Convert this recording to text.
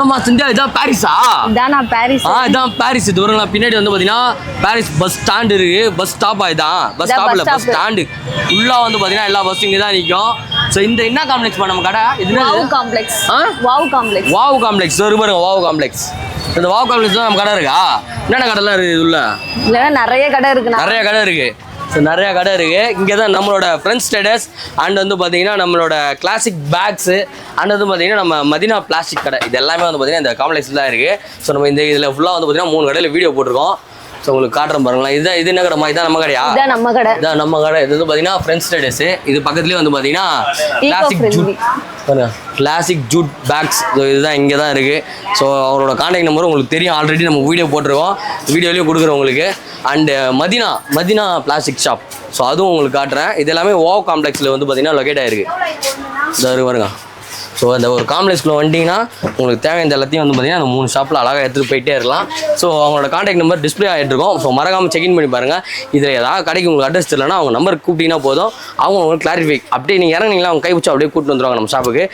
ஆமா சந்தியா இதான் பாரிஸா? இதான் நான் பாரிஸ். இதான் பாரிஸ். இது வருங்களா பின்னாடி வந்து பார்த்தீங்கன்னா பாரிஸ் பஸ் ஸ்டாண்ட் இருக்கு. பஸ் ஸ்டாப் ஆயிதான். பஸ் ஸ்டாப் இல்ல பஸ் ஸ்டாண்டு. ஃபுல்லா வந்து பார்த்தீங்கன்னா எல்லா பஸ்ஸும் இங்கே தான் நிற்கும். ஸோ இந்த என்ன காம்ப்ளெக்ஸ் நம்ம கடை இது? Wow complex. Wow complex. Wow complex பாருங்க. Wow complex. இந்த வாவ் காம்ப்ளெக்ஸ் தான் நம்ம கடை இருக்கா? என்னென்ன கடைலாம் இருக்குது இது உள்ள? இல்லைன்னா நிறைய கடை இருக்கு. நிறைய கடை இருக்கு. ஸோ நிறையா கடை இருக்குது. இங்கே தான் நம்மளோட ஃப்ரெண்ட்ஸ் ஸ்டேட்டஸ் அண்ட் வந்து பார்த்தீங்கன்னா நம்மளோட கிளாசிக் பேக்ஸு அண்ட் வந்து பார்த்தீங்கன்னா நம்ம மதினா பிளாஸ்டிக் கடை இது எல்லாமே வந்து பார்த்தீங்கன்னா இந்த காம்ப்ளெக்ஸில் தான் இருக்குது. ஸோ நம்ம இந்த இதில் ஃபுல்லாக வந்து பார்த்தீங்கன்னா 3 கடையில் வீடியோ போட்டிருக்கோம். ஸோ உங்களுக்கு காட்டுறேன் பாருங்களேன். இது என்ன கடைமா? இதான் நம்ம கடையா? இதான் நம்ம கடை. இதான் நம்ம கடை. இது வந்து பார்த்தீங்கன்னா ஃப்ரெண்ட்ஸ் ஸ்டேட்டஸு. இது பக்கத்துலேயே வந்து பார்த்தீங்கன்னா classic jute classic jute bags. So இதுதான் இங்கே தான் இருக்குது. ஸோ அவரோட கான்டாக்ட் நம்பர் உங்களுக்கு தெரியும். ஆல்ரெடி நம்ம வீடியோ போட்டிருக்கோம். வீடியோலேயே கொடுக்குறோம் உங்களுக்கு. And Medina plastic shop. So அதுவும் உங்களுக்கு காட்டுறேன். இது எல்லாமே வாவ் காம்ப்ளெக்ஸில் வந்து பார்த்தீங்கன்னா லொக்கேட் ஆகிருக்கு. இதாக பாருங்க. ஸோ அந்த ஒரு காம்ப்ளெக்ஸ்க்குள்ள வந்துட்டிங்கன்னா உங்களுக்கு தேவையான எல்லாத்தையும் வந்து பார்த்தீங்கன்னா அந்த 3 ஷாப்பில் அழகாக எடுத்துகிட்டு போயிட்டே இருக்கலாம். ஸோ அவங்களோட கான்டாக்ட் நம்பர் டிஸ்பிளே ஆகிட்டு இருக்கும். ஸோ மறக்காமல் செக்இன் பண்ணி பாருங்கள். இதில் ஏதாவது கடைக்கு உங்களுக்கு அட்ரஸ் தெரியலன்னா அவங்க நம்பர் கூப்பிட்டீங்கன்னா போதும். அவங்க உங்களுக்கு கிளாரிஃபை அப்படியே நீங்கள் இறங்குனீங்களா அவங்க கை வச்சு அப்படியே கூப்பிட்டு வந்துடுவாங்க நம்ம ஷாப்புக்கு.